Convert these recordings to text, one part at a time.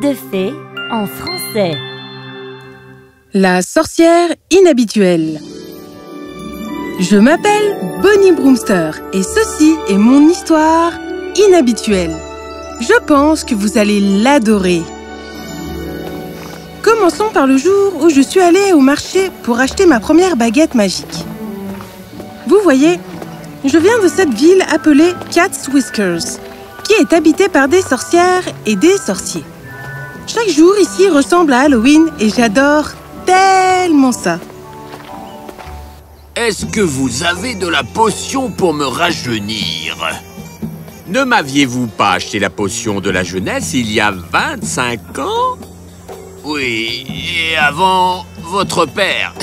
Conte de fées en français. La sorcière inhabituelle. Je m'appelle Bonnie Broomster et ceci est mon histoire inhabituelle. Je pense que vous allez l'adorer. Commençons par le jour où je suis allée au marché pour acheter ma première baguette magique. Vous voyez, je viens de cette ville appelée Cat's Whiskers, qui est habitée par des sorcières et des sorciers. Chaque jour ici ressemble à Halloween et j'adore tellement ça. Est-ce que vous avez de la potion pour me rajeunir? Ne m'aviez-vous pas acheté la potion de la jeunesse il y a 25 ans? Oui, et avant votre père.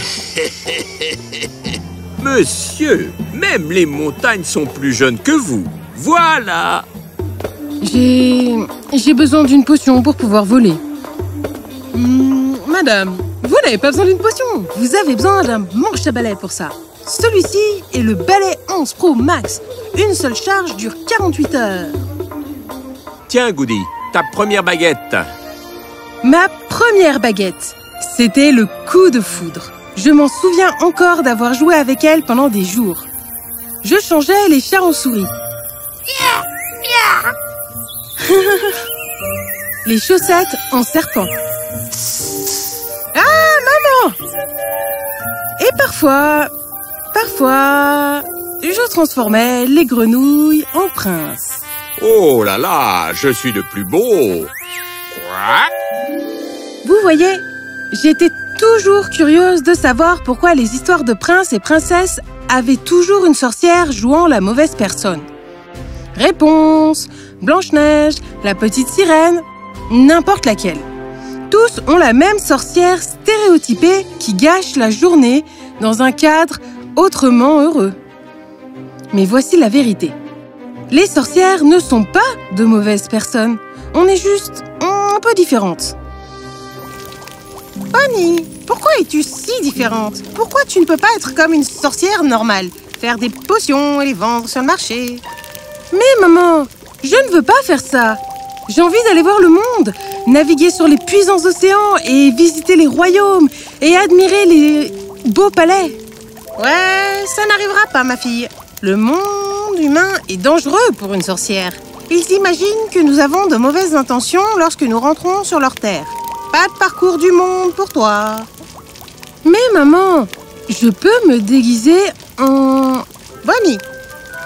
Monsieur, même les montagnes sont plus jeunes que vous. Voilà. J'ai besoin d'une potion pour pouvoir voler. Madame, vous n'avez pas besoin d'une potion. Vous avez besoin d'un manche à balai pour ça. Celui-ci est le balai 11 Pro Max. Une seule charge dure 48 heures. Tiens, Goody, ta première baguette. Ma première baguette, c'était le coup de foudre. Je m'en souviens encore d'avoir joué avec elle pendant des jours. Je changeais les chats en souris. Les chaussettes en serpent. Ah, maman! Et parfois, je transformais les grenouilles en princes. Oh là là, je suis le plus beau. Quoi? Vous voyez, j'étais toujours curieuse de savoir pourquoi les histoires de princes et princesses avaient toujours une sorcière jouant la mauvaise personne. Réponse: Blanche-Neige, la petite sirène, n'importe laquelle. Tous ont la même sorcière stéréotypée qui gâche la journée dans un cadre autrement heureux. Mais voici la vérité. Les sorcières ne sont pas de mauvaises personnes. On est juste un peu différentes. Bonnie, pourquoi es-tu si différente? Pourquoi tu ne peux pas être comme une sorcière normale? Faire des potions et les vendre sur le marché? Mais maman, je ne veux pas faire ça. J'ai envie d'aller voir le monde, naviguer sur les puissants océans et visiter les royaumes et admirer les beaux palais. Ouais, ça n'arrivera pas, ma fille. Le monde humain est dangereux pour une sorcière. Ils imaginent que nous avons de mauvaises intentions lorsque nous rentrons sur leur terre. Pas de parcours du monde pour toi. Mais maman, je peux me déguiser en... Bonnie,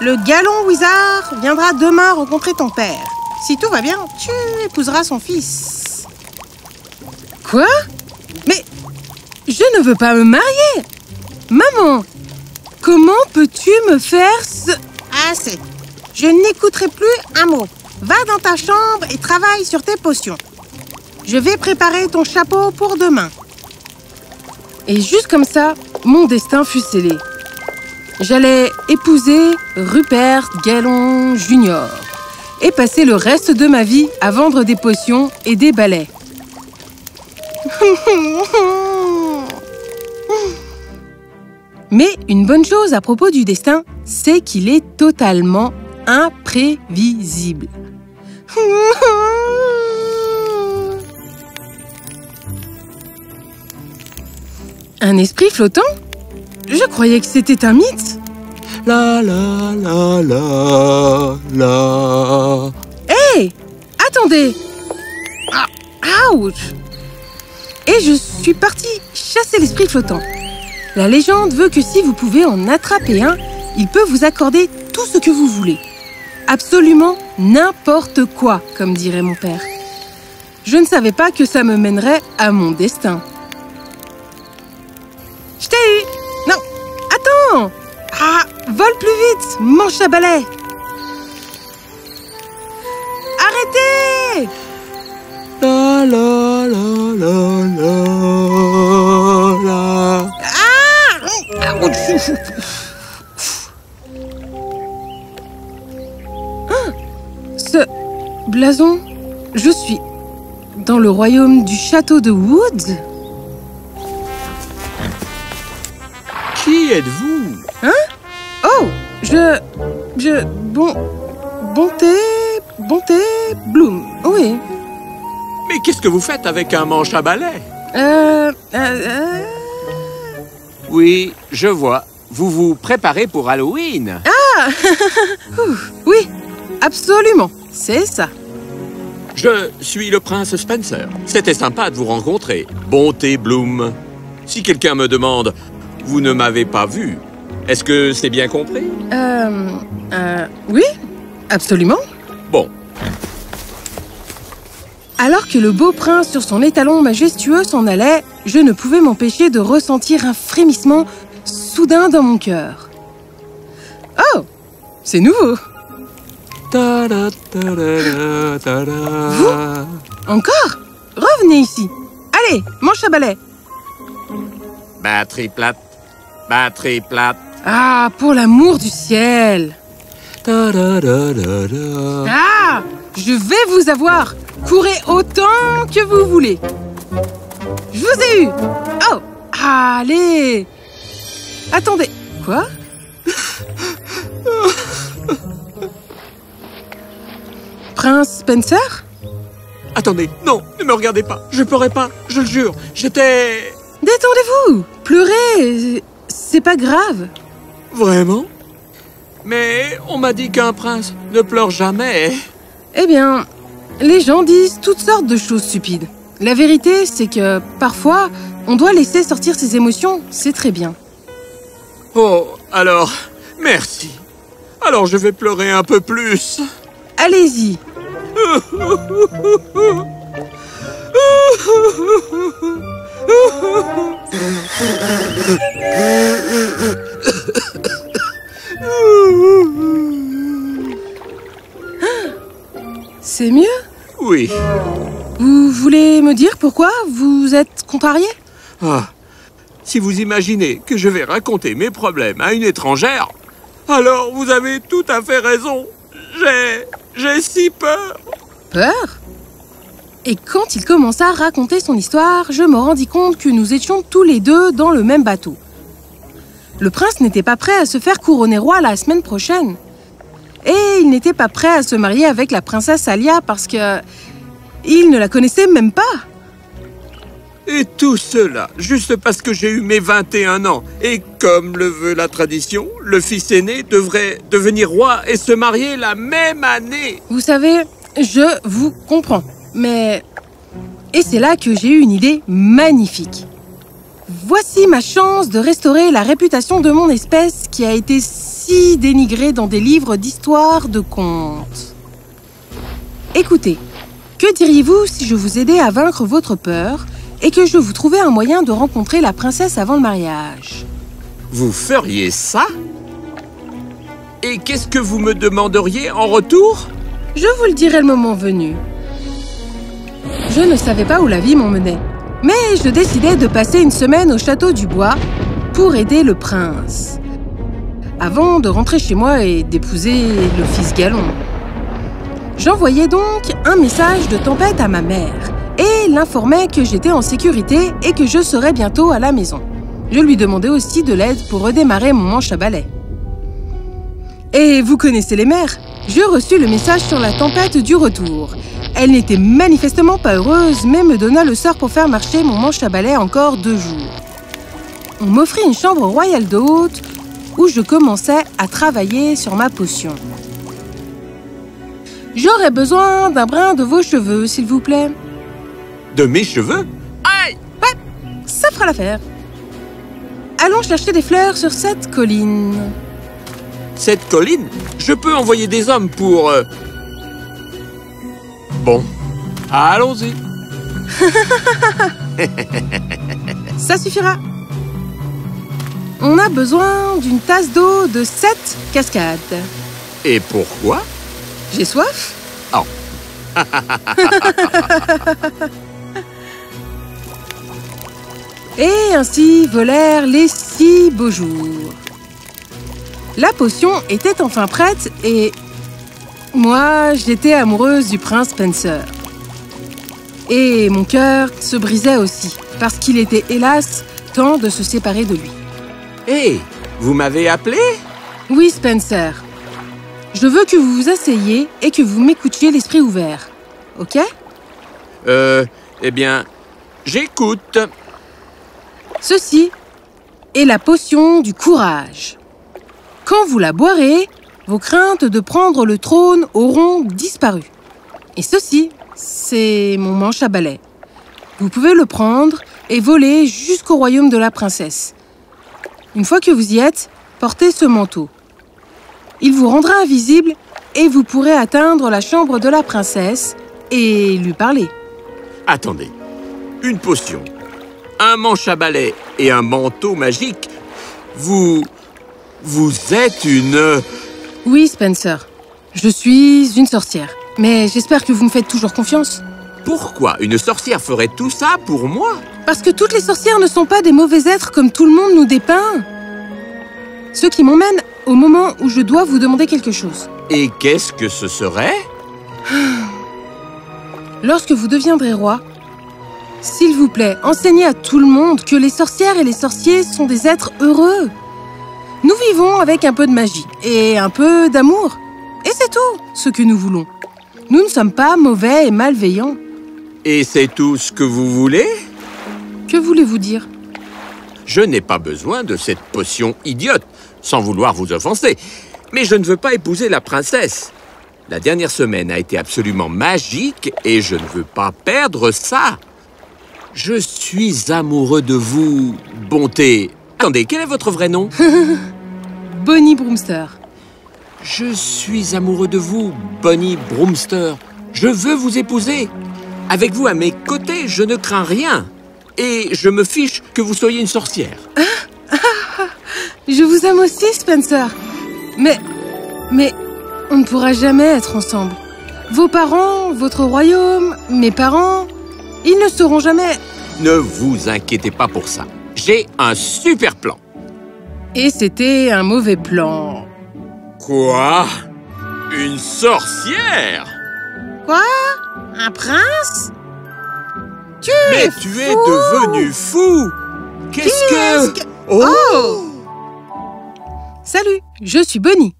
le galon wizard viendra demain rencontrer ton père. Si tout va bien, tu épouseras son fils. Quoi? Mais je ne veux pas me marier. Maman, comment peux-tu me faire ce... Assez. Je n'écouterai plus un mot. Va dans ta chambre et travaille sur tes potions. Je vais préparer ton chapeau pour demain. Et juste comme ça, mon destin fut scellé. J'allais épouser Rupert Gallon Junior et passer le reste de ma vie à vendre des potions et des balais. Mais une bonne chose à propos du destin, c'est qu'il est totalement imprévisible. Un esprit flottant? Je croyais que c'était un mythe. La la la la la. Hé! Attendez! Ah, ouch! Et je suis partie chasser l'esprit flottant. La légende veut que si vous pouvez en attraper un, il peut vous accorder tout ce que vous voulez. Absolument n'importe quoi, comme dirait mon père. Je ne savais pas que ça me mènerait à mon destin. Je t'ai eu! Non! Attends! Ah! Vole plus vite! Manche à balai! Arrêtez! La la la la la la. Ah! Ce blason, je suis dans le royaume du château de Woods. Qui êtes-vous? Hein? Oh! Bonté, Bloom. Oui. Mais qu'est-ce que vous faites avec un manche à balai? Oui, je vois. Vous vous préparez pour Halloween. Oui, absolument, c'est ça. Je suis le prince Spencer. C'était sympa de vous rencontrer. Bonté Bloom. Si quelqu'un me demande, vous ne m'avez pas vu, est-ce que c'est bien compris? Oui, absolument. Bon. Alors que le beau prince sur son étalon majestueux s'en allait, je ne pouvais m'empêcher de ressentir un frémissement soudain dans mon cœur. Oh, c'est nouveau. Vous? Encore? Revenez ici. Allez, manche à balai. Batterie plate. Batterie plate. Ah, pour l'amour du ciel. Ah, je vais vous avoir. Courez autant que vous voulez. Je vous ai eu. Oh, allez. Attendez. Quoi? Prince Spencer? Attendez, non, ne me regardez pas. Je pleurais pas, je le jure. J'étais... Détendez-vous. Pleurez, c'est pas grave. Vraiment? Mais on m'a dit qu'un prince ne pleure jamais. Eh bien, les gens disent toutes sortes de choses stupides. La vérité, c'est que, parfois, on doit laisser sortir ses émotions. C'est très bien. Oh, alors, merci. Alors je vais pleurer un peu plus. Allez-y. C'est mieux? Oui. Vous voulez me dire pourquoi vous êtes contrarié? Ah, si vous imaginez que je vais raconter mes problèmes à une étrangère, alors vous avez tout à fait raison. J'ai si peur. Peur? Et quand il commença à raconter son histoire, je me rendis compte que nous étions tous les deux dans le même bateau. Le prince n'était pas prêt à se faire couronner roi la semaine prochaine. Et il n'était pas prêt à se marier avec la princesse Alia parce que... il ne la connaissait même pas. Et tout cela, juste parce que j'ai eu mes 21 ans. Et comme le veut la tradition, le fils aîné devrait devenir roi et se marier la même année. Vous savez, je vous comprends, mais... Et c'est là que j'ai eu une idée magnifique. Voici ma chance de restaurer la réputation de mon espèce qui a été si dénigrée dans des livres d'histoire de contes. Écoutez, que diriez-vous si je vous aidais à vaincre votre peur et que je vous trouvais un moyen de rencontrer la princesse avant le mariage? Vous feriez ça? Et qu'est-ce que vous me demanderiez en retour? Je vous le dirai le moment venu. Je ne savais pas où la vie m'emmenait, mais je décidai de passer une semaine au château du bois pour aider le prince, avant de rentrer chez moi et d'épouser le fils Galon. J'envoyai donc un message de tempête à ma mère et l'informai que j'étais en sécurité et que je serais bientôt à la maison. Je lui demandai aussi de l'aide pour redémarrer mon manche à balai. Et vous connaissez les mères, je reçus le message sur la tempête du retour. Elle n'était manifestement pas heureuse, mais me donna le sort pour faire marcher mon manche à balai encore 2 jours. On m'offrit une chambre royale d'hôte où je commençais à travailler sur ma potion. J'aurais besoin d'un brin de vos cheveux, s'il vous plaît. De mes cheveux? Aïe! Ouais, ça fera l'affaire. Allons chercher des fleurs sur cette colline. Cette colline? Je peux envoyer des hommes pour... Bon, allons-y. Ça suffira. On a besoin d'une tasse d'eau de 7 cascades. Et pourquoi? J'ai soif? Oh. Et ainsi volèrent les 6 beaux jours. La potion était enfin prête et... moi, j'étais amoureuse du prince Spencer. Et mon cœur se brisait aussi, parce qu'il était hélas temps de se séparer de lui. Hé, vous m'avez appelé? Oui, Spencer. Je veux que vous vous asseyez et que vous m'écoutiez l'esprit ouvert. Ok? Eh bien, j'écoute. Ceci est la potion du courage. Quand vous la boirez, vos craintes de prendre le trône auront disparu. Et ceci, c'est mon manche à balai. Vous pouvez le prendre et voler jusqu'au royaume de la princesse. Une fois que vous y êtes, portez ce manteau. Il vous rendra invisible et vous pourrez atteindre la chambre de la princesse et lui parler. Attendez, une potion, un manche à balai et un manteau magique. Vous êtes une... Oui, Spencer, je suis une sorcière. Mais j'espère que vous me faites toujours confiance. Pourquoi une sorcière ferait tout ça pour moi? Parce que toutes les sorcières ne sont pas des mauvais êtres comme tout le monde nous dépeint. Ce qui m'emmène au moment où je dois vous demander quelque chose. Et qu'est-ce que ce serait? Lorsque vous deviendrez roi, s'il vous plaît, enseignez à tout le monde que les sorcières et les sorciers sont des êtres heureux. Nous vivons avec un peu de magie et un peu d'amour. Et c'est tout ce que nous voulons. Nous ne sommes pas mauvais et malveillants. Et c'est tout ce que vous voulez? Que voulez-vous dire? Je n'ai pas besoin de cette potion idiote, sans vouloir vous offenser. Mais je ne veux pas épouser la princesse. La dernière semaine a été absolument magique et je ne veux pas perdre ça. Je suis amoureux de vous, bonté. Attendez, quel est votre vrai nom? Bonnie Broomster. Je suis amoureux de vous, Bonnie Broomster. Je veux vous épouser. Avec vous à mes côtés, je ne crains rien. Et je me fiche que vous soyez une sorcière. Je vous aime aussi, Spencer. Mais on ne pourra jamais être ensemble. Vos parents, votre royaume, mes parents, ils ne seront jamais... Ne vous inquiétez pas pour ça. J'ai un super plan. Et c'était un mauvais plan. Quoi? Une sorcière? Quoi? Un prince? Mais tu es devenu fou! Qu'est-ce que... Oh! Salut, je suis Bonnie.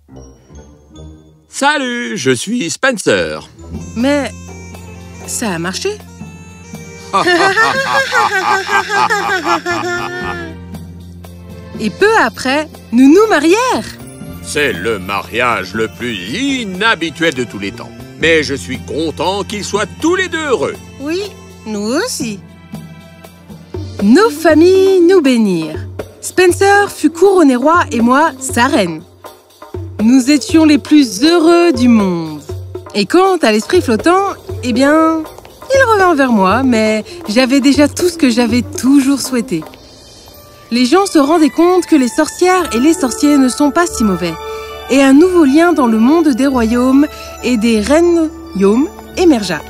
Salut, je suis Spencer. Mais ça a marché. Et peu après, nous nous marièrent. C'est le mariage le plus inhabituel de tous les temps. Mais je suis content qu'ils soient tous les deux heureux. Oui, nous aussi. Nos familles nous bénirent. Spencer fut couronné roi et moi, sa reine. Nous étions les plus heureux du monde. Et quant à l'esprit flottant, eh bien, il revint vers moi, mais j'avais déjà tout ce que j'avais toujours souhaité. Les gens se rendaient compte que les sorcières et les sorciers ne sont pas si mauvais. Et un nouveau lien dans le monde des royaumes et des reines-yaumes émergea.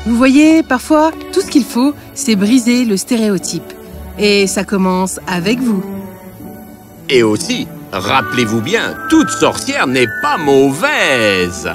Vous voyez, parfois, tout ce qu'il faut, c'est briser le stéréotype. Et ça commence avec vous. Et aussi, rappelez-vous bien, toute sorcière n'est pas mauvaise.